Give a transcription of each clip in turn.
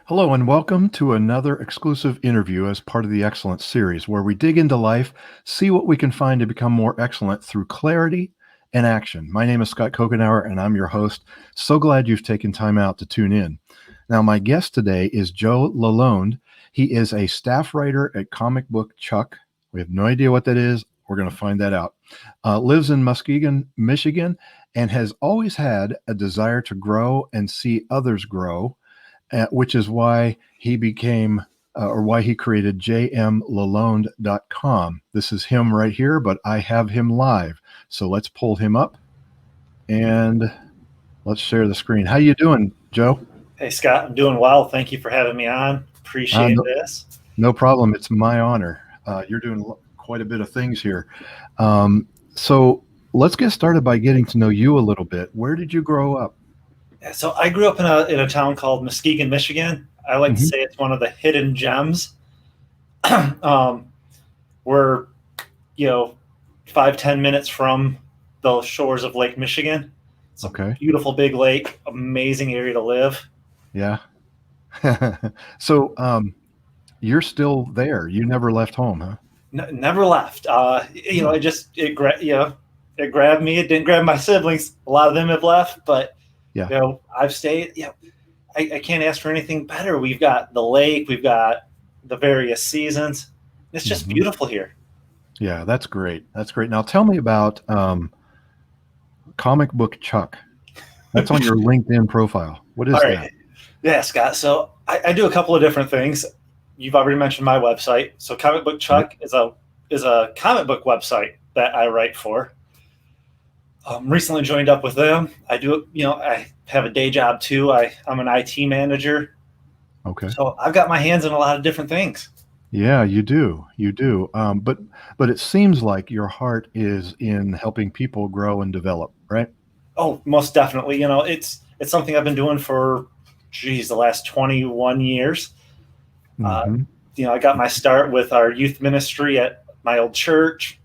Hello, and welcome to another exclusive interview as part of the Excellence series, where we dig into life, see what we can find to become more excellent through clarity and action. My name is Scott Kokenauer, and I'm your host. So glad you've taken time out to tune in. Now, my guest today is Joe Lalonde. He is a staff writer at Comic Book Chuck. We have no idea what that is. We're going to find that out. Lives in Muskegon, Michigan, and has always had a desire to grow and see others grow, which is why he became or why he created jmlalonde.com. This is him right here, but I have him live. So let's pull him up and let's share the screen. How you doing, Joe? Hey, Scott, I'm doing well. Thank you for having me on. Appreciate this. No problem. It's my honor. You're doing quite a bit of things here. So let's get started by getting to know you a little bit. Where did you grow up? So I grew up in a town called Muskegon, Michigan. I like to say it's one of the hidden gems. We're, 5-10 minutes from the shores of Lake Michigan. It's a beautiful big lake, amazing area to live. Yeah. So you're still there. You never left home, huh? Never left. It grabbed me. It didn't grab my siblings. A lot of them have left, but I've stayed. I can't ask for anything better. We've got the lake. We've got the various seasons. It's just beautiful here. Yeah, that's great. That's great. Now tell me about Comic Book Chuck. That's on your LinkedIn profile. What is that? Yeah, Scott. So I do a couple of different things. You've already mentioned my website. So Comic Book Chuck is a comic book website that I write for. Recently joined up with them. I have a day job too. I'm an IT manager. Okay. So I've got my hands in a lot of different things. Yeah, you do. You do. But it seems like your heart is in helping people grow and develop, right? Oh, most definitely. It's something I've been doing for, the last 21 years. I got my start with our youth ministry at my old church.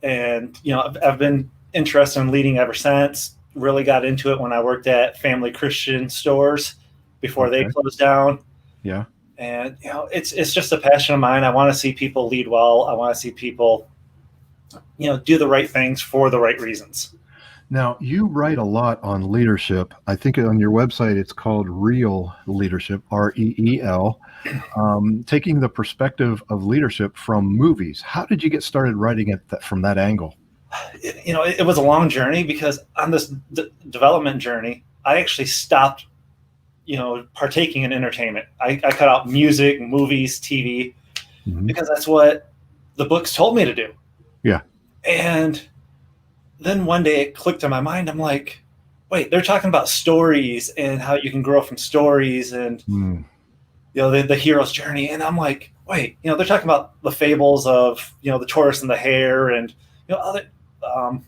And, I've been interested in leading ever since. Really got into it when I worked at Family Christian Stores before they closed down. Yeah. And, it's just a passion of mine. I want to see people lead well. I want to see people, do the right things for the right reasons. Now, you write a lot on leadership. I think on your website, it's called Real Leadership, REEL, taking the perspective of leadership from movies. How did you get started writing it from that angle? It was a long journey because on this development journey, I actually stopped, partaking in entertainment. I cut out music, movies, TV, because that's what the books told me to do. Yeah. And then one day it clicked in my mind. I'm like, wait, they're talking about stories and how you can grow from stories and, the hero's journey. And I'm like, wait, they're talking about the fables of, the tortoise and the hare and,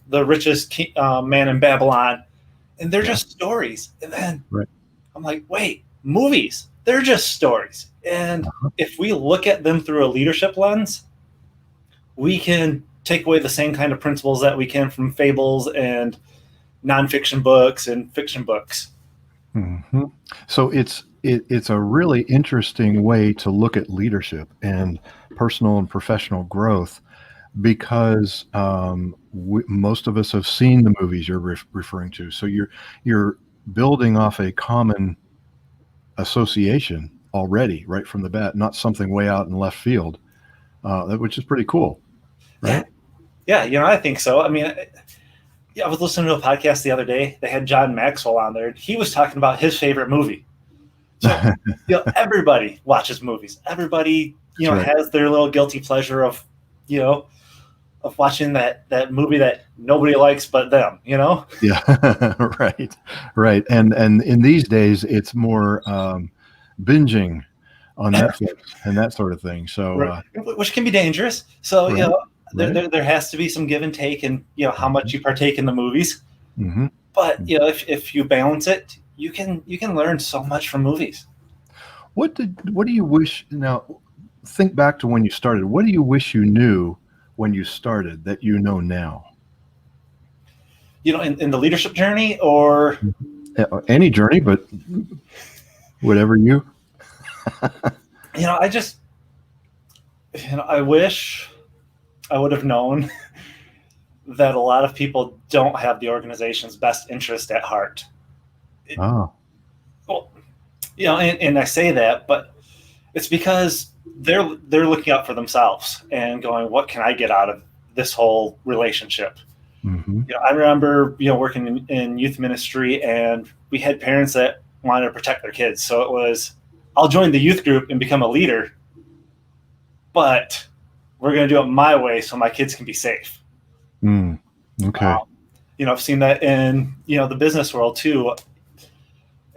the richest man in Babylon. And they're just stories. And then I'm like, wait, movies, they're just stories. And if we look at them through a leadership lens, we can take away the same kind of principles that we can from fables and nonfiction books and fiction books. So it's a really interesting way to look at leadership and personal and professional growth, because most of us have seen the movies you're referring to. So you're building off a common association already right from the bat, not something way out in left field, which is pretty cool, right? Yeah, I think so. I mean, I was listening to a podcast the other day. They had John Maxwell on there. He was talking about his favorite movie. So, everybody watches movies. Everybody, has their little guilty pleasure of, of watching that movie that nobody likes but them, Yeah, right. And in these days, it's more binging on Netflix and that sort of thing. So, which can be dangerous. So, there has to be some give and take in, how much you partake in the movies. But, if you balance it, you can learn so much from movies. What do you wish, now think back to when you started, what do you wish you knew when you started that you know now? In the leadership journey, or any journey, but Whatever you. I just, I wish I would have known that a lot of people don't have the organization's best interest at heart. Oh, Well, and I say that, but it's because they're looking out for themselves and going, what can I get out of this whole relationship? mm-hmm. I remember, working in youth ministry, and we had parents that wanted to protect their kids. So it was, I'll join the youth group and become a leader, but we're going to do it my way so my kids can be safe. Okay. I've seen that in, the business world too.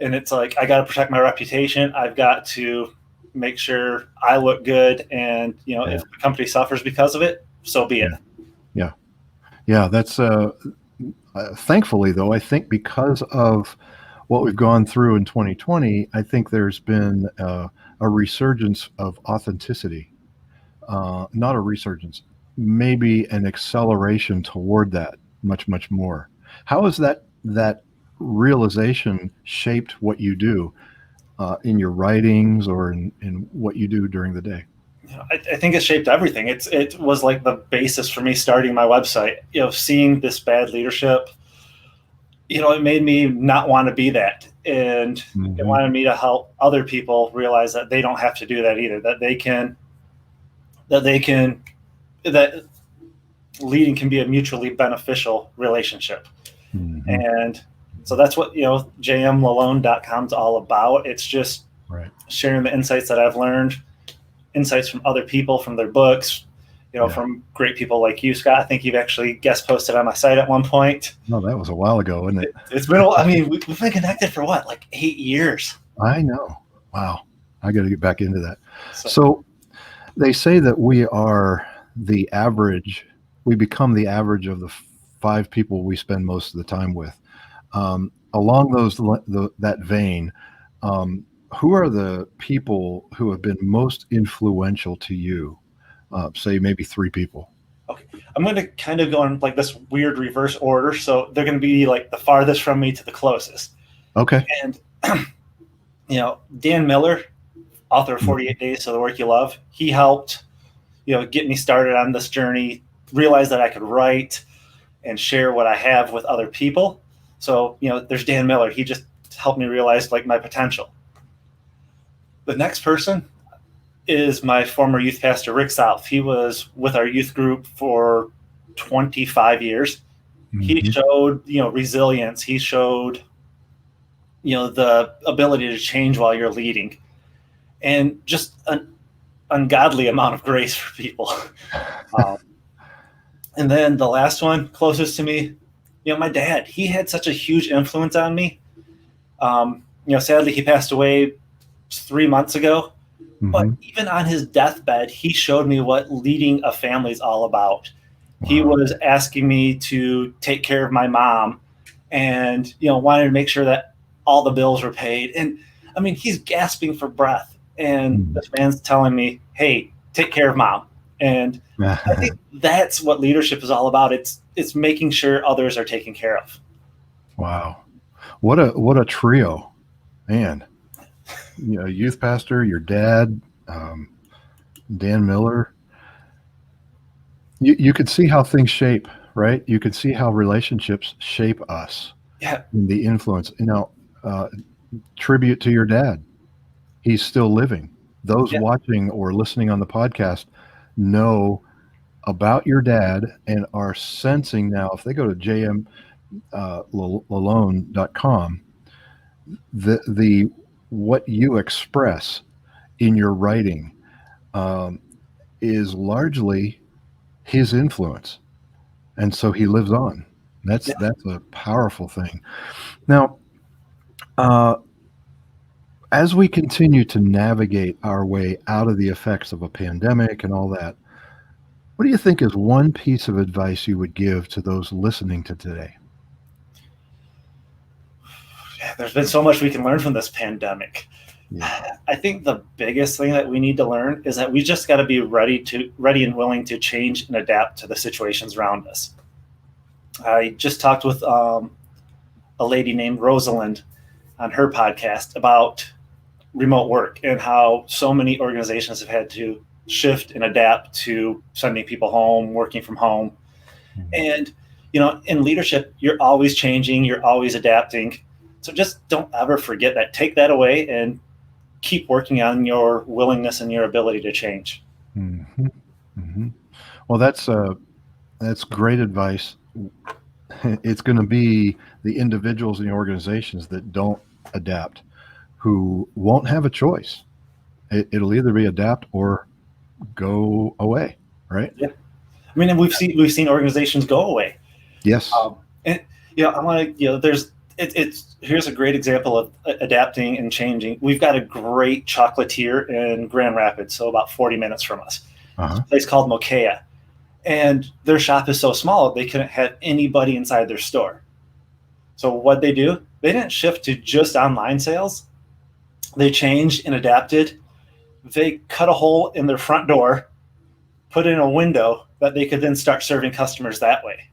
And it's like, I got to protect my reputation. I've got to make sure I look good. And, if the company suffers because of it, so be it. Yeah. That's, thankfully though, I think because of what we've gone through in 2020, I think there's been a resurgence of authenticity, not a resurgence, maybe an acceleration toward that much, much more. How has that realization shaped what you do in your writings or in what you do during the day? I think it shaped everything. It was like the basis for me starting my website. Seeing this bad leadership, it made me not want to be that, and it wanted me to help other people realize that they don't have to do that either. That leading can be a mutually beneficial relationship, and so that's what jmlalonde.com is all about. It's just sharing the insights that I've learned. Insights from other people, from their books, from great people like you, Scott. I think you've actually guest posted on my site at one point. No, that was a while ago, isn't it? It's been, we've been connected for what, like 8 years? I know. Wow. I got to get back into that. So they say that we become the average of the 5 people we spend most of the time with. Along that vein, who are the people who have been most influential to you? Say maybe 3 people. Okay. I'm going to kind of go in like this weird reverse order. So they're going to be like the farthest from me to the closest. Okay. And, Dan Miller, author of 48 Days to the Work You Love, he helped, get me started on this journey, realize that I could write and share what I have with other people. So, there's Dan Miller. He just helped me realize like my potential. The next person is my former youth pastor, Rick South. He was with our youth group for 25 years. He showed, resilience. He showed, the ability to change while you're leading, and just an ungodly amount of grace for people. And then the last one, closest to me, my dad. He had such a huge influence on me. Sadly, he passed away 3 months ago. But even on his deathbed, he showed me what leading a family is all about. Wow. He was asking me to take care of my mom and, wanted to make sure that all the bills were paid. And he's gasping for breath. And this man's telling me, hey, take care of mom. And I think that's what leadership is all about. It's making sure others are taken care of. Wow. What a trio, man. Youth pastor, your dad, Dan Miller. You could see how things shape, right? You could see how relationships shape us. Yeah. And the influence. Tribute to your dad. He's still living. Those watching or listening on the podcast know about your dad and are sensing now, if they go to jmlalonde.com, the what you express in your writing is largely his influence, and so he lives on. That's a powerful thing. Now, as we continue to navigate our way out of the effects of a pandemic and all that, what do you think is one piece of advice you would give to those listening to today? There's been so much we can learn from this pandemic. Yeah. I think the biggest thing that we need to learn is that we just got to be ready and willing to change and adapt to the situations around us. I just talked with a lady named Rosalind on her podcast about remote work and how so many organizations have had to shift and adapt to sending people home, working from home. And, in leadership, you're always changing, you're always adapting. So just don't ever forget that. Take that away and keep working on your willingness and your ability to change. Mm-hmm. Mm-hmm. Well, that's great advice. It's going to be the individuals in the organizations that don't adapt who won't have a choice. It'll either be adapt or go away, right? Yeah. I mean, and we've seen organizations go away. Yes. And I want to, it's here's a great example of adapting and changing. We've got a great chocolatier in Grand Rapids, so about 40 minutes from us. It's a place called Mokea, and their shop is so small they couldn't have anybody inside their store. So what they do? They didn't shift to just online sales. They changed and adapted. They cut a hole in their front door, put in a window that they could then start serving customers that way.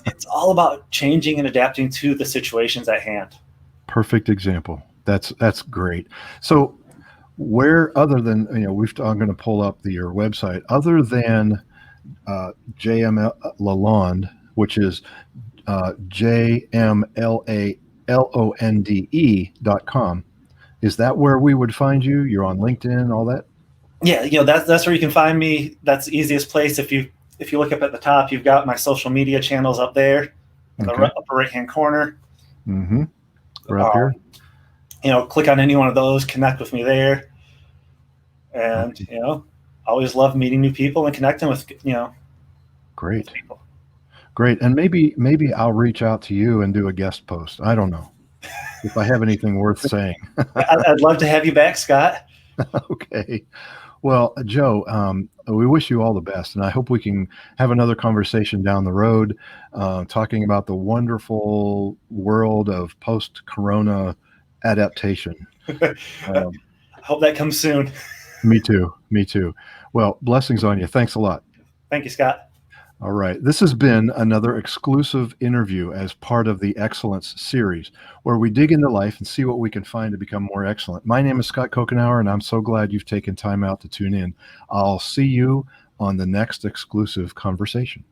It's all about changing and adapting to the situations at hand. Perfect example. That's great. So where, other than, I'm going to pull up your website, other than JM Lalonde, which is JMLALONDE.com. Is that where we would find you? You're on LinkedIn, all that? Yeah, that's where you can find me. That's the easiest place. If you look up at the top, you've got my social media channels up there in the upper right-hand corner. Mm-hmm. We're up here. Click on any one of those, connect with me there. And, always love meeting new people and connecting with, Great. people. Great. And maybe I'll reach out to you and do a guest post. I don't know if I have anything worth saying. I'd love to have you back, Scott. Okay. Well, Joe, we wish you all the best, and I hope we can have another conversation down the road, talking about the wonderful world of post-corona adaptation. I hope that comes soon. Me too. Well, blessings on you. Thanks a lot. Thank you, Scott. All right. This has been another exclusive interview as part of the Excellence series, where we dig into life and see what we can find to become more excellent. My name is Scott Kokenauer, and I'm so glad you've taken time out to tune in. I'll see you on the next exclusive conversation.